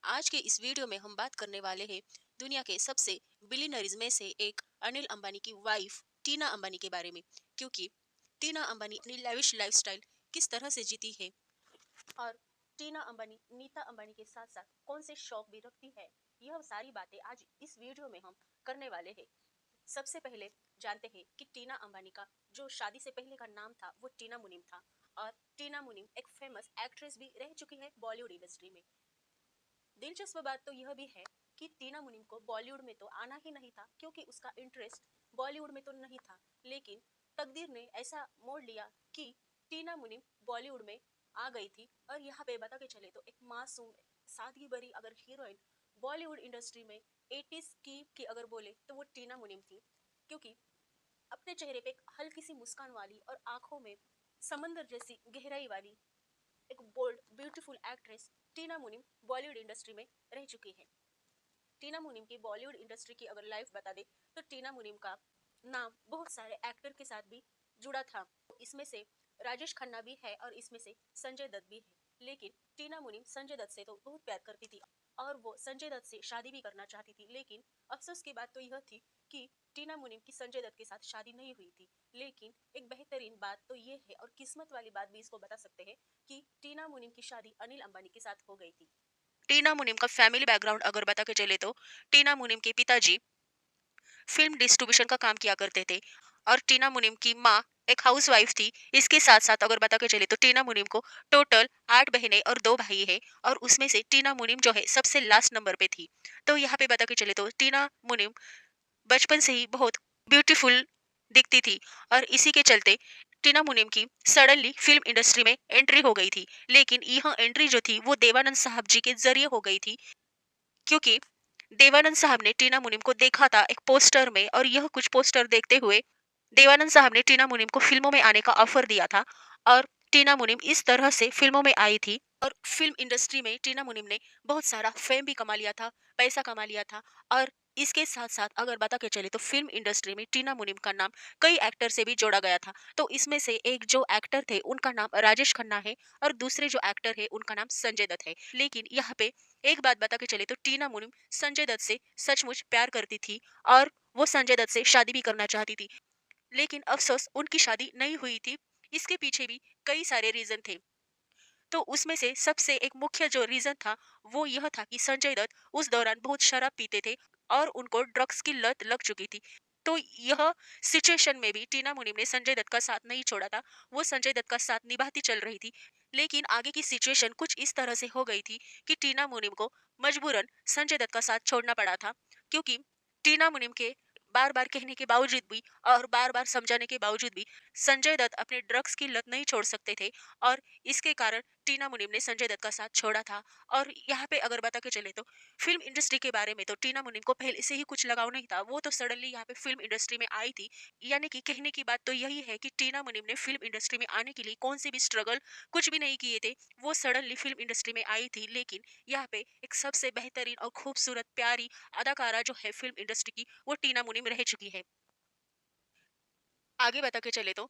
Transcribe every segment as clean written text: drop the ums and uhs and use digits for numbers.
आज के इस वीडियो में हम बात करने वाले हैं दुनिया के सबसे बिलियनरीज में से एक अनिल अंबानी की वाइफ टीना अंबानी के बारे में। क्योंकि टीना अंबानी अपनी लेविश लाइफस्टाइल किस तरह से जीती है और टीना अंबानी नीता अंबानी के साथ साथ कौन से शौक भी रखती है, यह सारी बातें आज इस वीडियो में हम करने वाले हैं। सबसे पहले जानते हैं कि टीना अंबानी का जो शादी से पहले का नाम था वो टीना मुनीम था। और टीना मुनीम एक फेमस एक्ट्रेस भी रह चुकी है बॉलीवुड इंडस्ट्री में। दिलचस्प बात तो यह भी है कि टीना मुनीम को बॉलीवुड में तो आना ही नहीं था, क्योंकि उसका इंटरेस्ट बॉलीवुड में तो नहीं था। लेकिन तकदीर ने ऐसा मोड़ लिया कि टीना मुनीम बॉलीवुड में आ गई थी। और यहाँ पे बता के चले तो एक मासूम सादगी भरी अगर हीरोइन बॉलीवुड इंडस्ट्री में 80s की अगर बोले तो वो टीना मुनीम थी। क्योंकि अपने चेहरे पे एक हल्की सी मुस्कान वाली और आंखों में समंदर जैसी गहराई वाली एक बोल्ड ब्यूटीफुल एक्ट्रेस टीना मुनीम बॉलीवुड इंडस्ट्री में रह चुकी है। टीना मुनीम की बॉलीवुड इंडस्ट्री की अगर लाइफ बता दे तो टीना मुनीम का नाम बहुत सारे एक्टर के साथ भी जुड़ा था। इसमें से राजेश खन्ना भी है और इसमें से संजय दत्त भी है। लेकिन टीना मुनीम संजय दत्त से तो बहुत प्यार करती थी और वो संजय दत्त से शादी भी करना चाहती थी। लेकिन अफसोस की बात तो यह थी कि टीना मुनीम की संजय दत्त के साथ शादी नहीं हुई थी। लेकिन एक बेहतरीन बात तो ये है और किस्मत वाली बात भी इसको बता सकते हैं कि टीना मुनीम की शादी अनिल अंबानी के साथ हो गई थी। टीना मुनीम का फैमिली बैकग्राउंड अगर बता के चले तो टीना मुनीम के पिताजी फिल्म डिस्ट्रीब्यूशन का काम किया करते थे और टीना मुनीम की माँ एक हाउसवाइफ थी। इसके साथ साथ अगर बता के चले तो टीना मुनीम को टोटल 8 बहनें और 2 भाई है। और उसमें से टीना मुनीम जो है सबसे लास्ट नंबर पे थी। तो यहाँ पे बता के चले तो टीना मुनीम बचपन से ही बहुत ब्यूटीफुल दिखती थी और इसी के चलते टीना मुनीम की सडनली फिल्म इंडस्ट्री में एंट्री हो गई थी। लेकिन यह एंट्री जो थी वो देवानंद साहब जी के जरिए हो गई थी। क्योंकि देवानंद साहब ने टीना मुनीम को देखा था एक पोस्टर में और यह कुछ पोस्टर देखते हुए देवानंद साहब ने टीना मुनीम को फिल्मों में आने का ऑफर दिया था। और टीना मुनीम इस तरह से फिल्मों में आई थी और फिल्म इंडस्ट्री में टीना मुनीम ने बहुत सारा फेम भी कमा लिया था, पैसा कमा लिया था। और इसके साथ साथ अगर बता के चले तो फिल्म इंडस्ट्री में टीना मुनीम का नाम कई एक्टर से भी जोड़ा गया था। तो इसमें से एक जो एक्टर थे उनका नाम राजेश खन्ना है और दूसरे जो एक्टर है उनका नाम संजय दत्त है। लेकिन यहाँ पे एक बात बता के चले तो टीना मुनीम संजय दत्त से सचमुच प्यार करती थी और वो संजय दत्त से शादी भी करना चाहती थी। लेकिन अफसोस उनकी शादी नहीं हुई थी। इसके पीछे भी कई सारे रीजन थे। तो उसमें से सबसे एक मुख्य जो रीजन था वो यह था कि संजय दत्त उस दौरान बहुत शराब पीते थे और उनको ड्रग्स की लत लग चुकी थी। तो यह सिचुएशन में भी टीना मुनीम ने संजय दत्त का साथ नहीं छोड़ा था। वो संजय दत्त का साथ निभाती चल रही थी। लेकिन आगे की सिचुएशन कुछ इस तरह से हो गई थी कि टीना मुनीम को मजबूरन संजय दत्त का साथ छोड़ना पड़ा था। क्योंकि टीना मुनीम के बार बार कहने के बावजूद भी और बार बार समझाने के बावजूद भी संजय दत्त अपने ड्रग्स की लत नहीं छोड़ सकते थे। और इसके कारण टीना मुनीम ने संजय दत्त का साथ छोड़ा था। और यहाँ पे अगर बता के चले तो फिल्म इंडस्ट्री के बारे में तो टीना मुनीम को पहले से ही कुछ लगाव नहीं था। वो तो सडनली यहाँ पे फिल्म इंडस्ट्री में आई थी। यानी कि कहने की बात तो यही है कि टीना मुनीम ने फिल्म इंडस्ट्री में आने के लिए कौन से भी स्ट्रगल कुछ भी नहीं किए थे। वो सडनली फिल्म इंडस्ट्री में आई थी। लेकिन यहाँ पे एक सबसे बेहतरीन और खूबसूरत प्यारी अदाकारा जो है फिल्म इंडस्ट्री की वो टीना मुनीम रह चुकी है। आगे बता के चले तो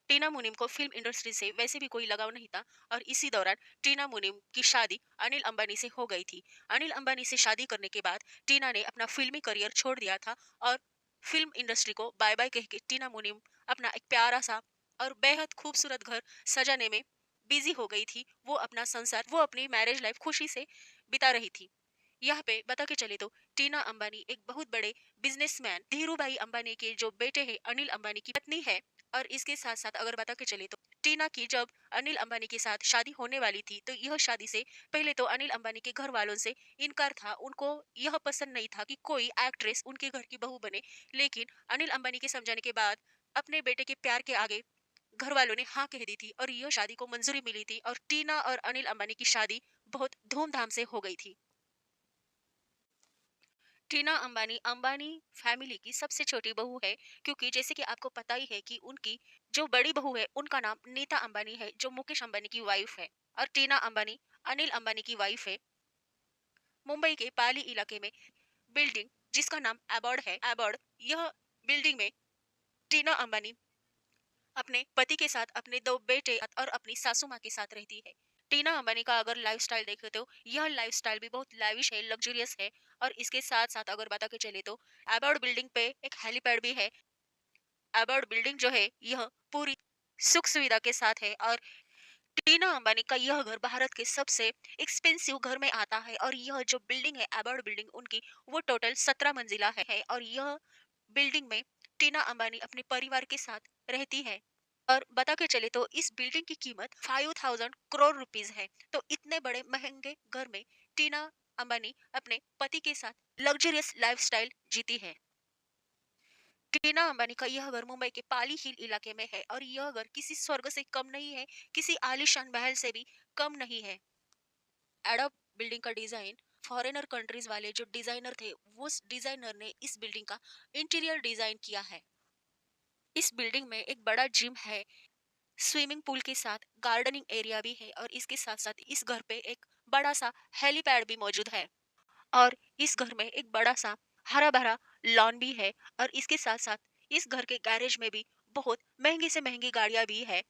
टीना मुनीम को फिल्म इंडस्ट्री से वैसे भी कोई लगाव नहीं था। और इसी दौरान टीना मुनीम की शादी अनिल अंबानी से हो गई थी। अनिल अंबानी से शादी करने के बाद टीना ने अपना फिल्मी करियर छोड़ दिया था और फिल्म इंडस्ट्री को बाय बाय कह के टीना मुनीम अपना एक प्यारा सा और बेहद खूबसूरत घर सजाने में बिजी हो गई थी। वो अपना संसार वो अपनी मैरिज लाइफ खुशी से बिता रही थी। यहाँ पे बता के चले तो टीना अंबानी एक बहुत बड़े बिजनेसमैन धीरू भाई अंबानी के जो बेटे हैं अनिल अंबानी की पत्नी है। और इसके साथ साथ अगर बता के चले तो टीना की जब अनिल अंबानी के साथ शादी होने वाली थी तो यह शादी से पहले तो अनिल अंबानी के घर वालों से इनकार था। उनको यह पसंद नहीं था कि कोई एक्ट्रेस उनके घर की बहू बने। लेकिन अनिल अंबानी के समझाने के बाद अपने बेटे के प्यार के आगे घर वालों ने हाँ कह दी थी और यह शादी को मंजूरी मिली थी और टीना और अनिल अंबानी की शादी बहुत धूमधाम से हो गई थी। टीना अंबानी अंबानी फैमिली की सबसे छोटी बहू है। क्योंकि जैसे कि आपको पता ही है कि उनकी जो बड़ी बहू है उनका नाम नीता अंबानी है जो मुकेश अंबानी की वाइफ है। और टीना अंबानी अनिल अंबानी की वाइफ है। मुंबई के पाली इलाके में बिल्डिंग जिसका नाम एबॉर्ड है एबॉर्ड, यह बिल्डिंग में टीना अंबानी अपने पति के साथ अपने 2 बेटे और अपनी सासू माँ के साथ रहती है। टीना अंबानी का अगर लाइफस्टाइल देखे तो यह लाइफस्टाइल भी बहुत लाविश है, लग्जरियस है। और इसके साथ साथ अगर बता के चले तो अबाउट बिल्डिंग पे एक हेलीपैड भी है। अबाउट बिल्डिंग जो है यह पूरी सुख सुविधा के साथ है। और टीना अंबानी का यह घर भारत के सबसे एक्सपेंसिव घर में आता है। और यह जो बिल्डिंग है अबाउट बिल्डिंग उनकी, वो टोटल 17 मंजिला है। और यह बिल्डिंग में टीना अंबानी अपने परिवार के साथ रहती है। और बता के चले तो इस बिल्डिंग की कीमत 5000 करोड़ रुपीज है। तो इतने बड़े महंगे घर में टीना अंबानी अपने पति के साथ लग्जरियस लाइफस्टाइल जीती है। टीना अंबानी का यह घर मुंबई के पाली हिल इलाके में है। और यह घर किसी स्वर्ग से कम नहीं है, किसी आलीशान महल से भी कम नहीं है। एडोब बिल्डिंग का डिजाइन फॉरेनर कंट्रीज वाले जो डिजाइनर थे, उस डिजाइनर ने इस बिल्डिंग का इंटीरियर डिजाइन किया है। इस बिल्डिंग में एक बड़ा जिम है, स्विमिंग पूल के साथ गार्डनिंग एरिया भी है। और इसके साथ साथ इस घर पे एक बड़ा सा हेलीपैड भी मौजूद है। और इस घर में एक बड़ा सा हरा भरा लॉन भी है। और इसके साथ साथ इस घर के गैरेज में भी बहुत महंगी से महंगी गाड़ियां भी है,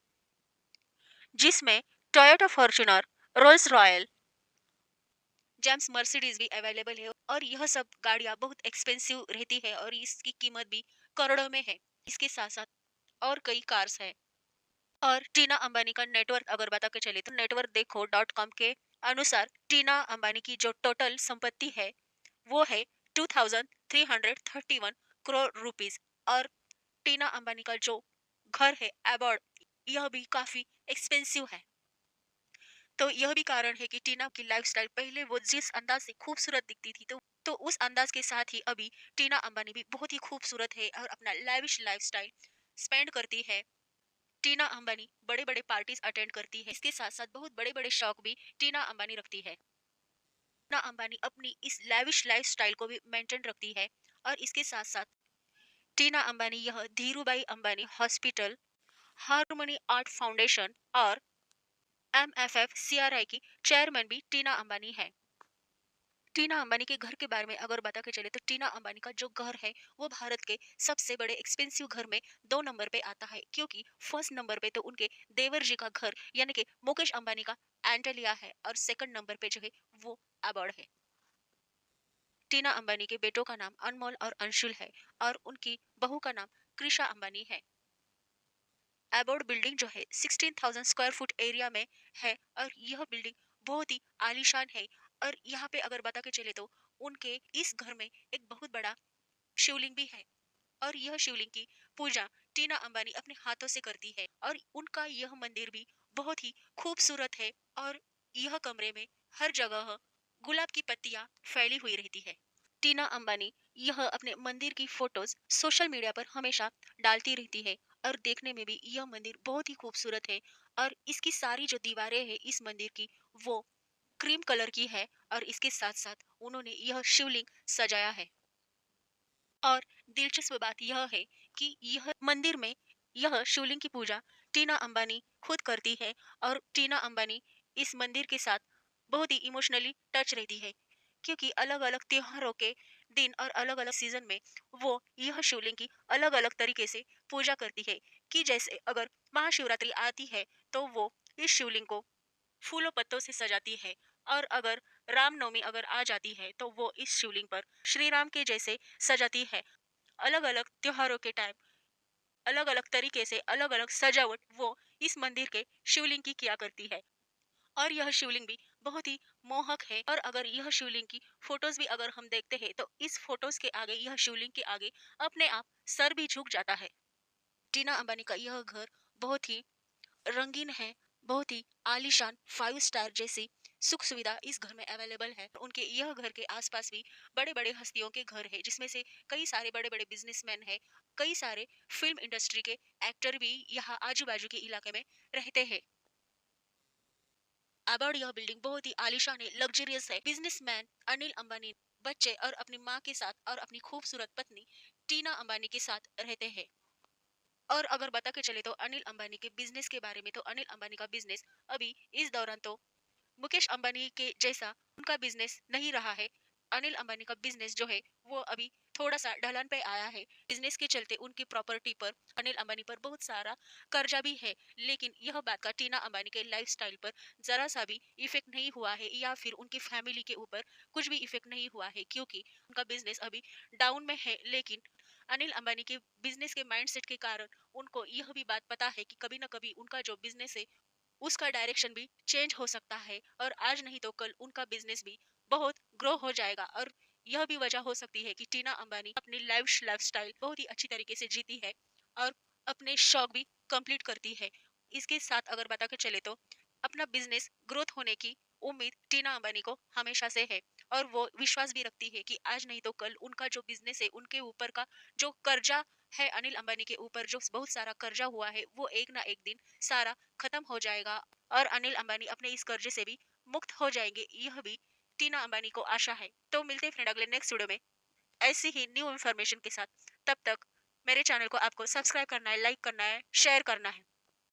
जिसमें Toyota Fortuner, Rolls Royce, James Mercedes भी अवेलेबल है। और यह सब गाड़ियां बहुत एक्सपेंसिव रहती है और इसकी कीमत भी करोड़ों में है। इसके साथ साथ और कई कार्स है। और टीना अंबानी का नेटवर्क अगर बता के चले तो नेटवर्क देखो .com के अनुसार टीना अंबानी की जो टोटल संपत्ति है वो है 2331 करोड़ रुपीज। और टीना अंबानी का जो घर है अबॉर्ड, यह भी काफी एक्सपेंसिव है। तो यह भी कारण है कि टीना की लाइफस्टाइल पहले वो जिस अंदाज से खूबसूरत दिखती थी तो उस अंदाज के साथ ही अभी टीना अंबानी भी बहुत ही खूबसूरत है और अपना लाविश लाइफस्टाइल स्पेंड करती है। टीना अंबानी बड़े बड़े पार्टीज अटेंड करती है। इसके साथ साथ बहुत बड़े बड़े शौक भी टीना अंबानी रखती है। टीना अंबानी अपनी इस लैविश लाइफस्टाइल को भी मेंटेन रखती है। और इसके साथ साथ टीना अंबानी यह Dhirubhai Ambani hospital, harmony art foundation और MFFCRI की चेयरमैन भी टीना अंबानी है। टीना अंबानी के घर के बारे में अगर बता के चले तो टीना अंबानी का जो घर है वो भारत के सबसे बड़े एक्सपेंसिव घर में 2 नंबर पे आता है। क्योंकि फर्स्ट नंबर पे तो उनके देवर जी का घर यानी कि मुकेश अंबानी का एंटेलिया है। और सेकंड नंबर पे जो है वो अबॉर्ड है। टीना अंबानी के बेटों का नाम अनमोल और अंशुल है। और उनकी बहू का नाम कृषा अंबानी है। अबॉर्ड बिल्डिंग जो है 16,000 स्क्वायर फुट एरिया में है। और यह बिल्डिंग बहुत ही आलीशान है। और यहाँ पे अगर बता के चले तो उनके इस घर में एक बहुत बड़ा शिवलिंग भी है। और यह शिवलिंग की पूजा टीना अंबानी अपने हाथों से करती है। और उनका यह मंदिर भी बहुत ही खूबसूरत है। और यह कमरे में हर जगह गुलाब की पत्तियां फैली हुई रहती है। टीना अंबानी यह अपने मंदिर की फोटोज सोशल मीडिया पर हमेशा डालती रहती है। और देखने में भी यह मंदिर बहुत ही खूबसूरत है। और इसकी सारी जो दीवारें हैं इस मंदिर की, वो क्रीम कलर की है। और इसके साथ साथ उन्होंने यह शिवलिंग सजाया है। और दिलचस्प बात यह है कि यह मंदिर में यह शिवलिंग की पूजा टीना अंबानी खुद करती है। और टीना अंबानी इस मंदिर के साथ बहुत ही इमोशनली टच रहती है। क्योंकि अलग अलग त्योहारों के दिन और अलग अलग सीजन में वो यह शिवलिंग की अलग अलग तरीके से पूजा करती है। कि जैसे अगर महाशिवरात्रि आती है तो वो इस शिवलिंग को फूलों पत्तों से सजाती है। और अगर रामनवमी अगर आ जाती है तो वो इस शिवलिंग पर श्री राम के जैसे सजाती है। अलग अलग त्योहारों के टाइम अलग अलग तरीके से अलग अलग सजावट वो इस मंदिर के शिवलिंग की किया करती है। और यह शिवलिंग भी बहुत ही मोहक है। और अगर यह शिवलिंग की फोटोज भी अगर हम देखते हैं तो इस फोटोज के आगे यह शिवलिंग के आगे अपने आप सर भी झुक जाता है। टीना अंबानी का यह घर बहुत ही रंगीन है, बहुत ही आलीशान 5 स्टार जैसी सुख सुविधा इस घर में अवेलेबल है। उनके यह घर के आसपास भी बड़े बड़े हस्तियों के घर है, जिसमें से कई सारे बड़े बड़े बिजनेसमैन है, कई सारे फिल्म इंडस्ट्री के एक्टर भी यहाँ आजू बाजू के इलाके में रहते हैं। अबाउट यह बिल्डिंग बहुत ही आलीशान है, लग्जरियस है। बिजनेसमैन अनिल अंबानी बच्चे और अपनी माँ के साथ और अपनी खूबसूरत पत्नी टीना अंबानी के साथ रहते हैं। और अगर बता के चले तो अनिल अंबानी के बिजनेस के बारे में, तो अनिल अंबानी का बिजनेस अभी इस दौरान तो मुकेश अंबानी के जैसा उनका बिजनेस नहीं रहा है। अनिल अंबानी का बिजनेस जो है वो अभी थोड़ा सा ढलान पे आया है। बिजनेस के चलते उनकी प्रॉपर्टी पर, अनिल अंबानी पर बहुत सारा कर्जा भी है। लेकिन यह बात का टीना अंबानी के लाइफस्टाइल पर जरा सा भी इफेक्ट नहीं हुआ है, या फिर उनकी फैमिली के ऊपर कुछ भी इफेक्ट नहीं हुआ है, क्योंकि उनका बिजनेस अभी डाउन में है। लेकिन अनिल अंबानी के बिजनेस के माइंडसेट के कारण उनको यह भी बात पता है कि कभी ना कभी उनका जो बिजनेस है उसका डायरेक्शन भी चेंज हो सकता है, और आज नहीं तो कल उनका बिजनेस भी बहुत ग्रो हो जाएगा। और यह भी वजह हो सकती है कि टीना अंबानी अपनी लाइफस्टाइल बहुत ही अच्छी तरीके से जीती है और अपने शौक भी कंप्लीट करती है। इसके साथ अगर बता के चले तो अपना बिजनेस ग्रोथ होने की उम्मीद टीना अंबानी को हमेशा से है, और वो विश्वास भी रखती है कि आज नहीं तो कल उनका जो बिजनेस है, उनके ऊपर का जो कर्जा है, अनिल अंबानी के ऊपर जो बहुत सारा कर्जा हुआ है, वो एक ना एक दिन सारा खत्म हो जाएगा और अनिल अंबानी अपने इस कर्जे से भी मुक्त हो जाएंगे। यह भी टीना अंबानी को आशा है। तो मिलते हैं फ्रेंड अगले नेक्स्ट वीडियो में ऐसी ही न्यू इन्फॉर्मेशन के साथ। तब तक मेरे चैनल को आपको सब्सक्राइब करना है, लाइक करना है, शेयर करना है।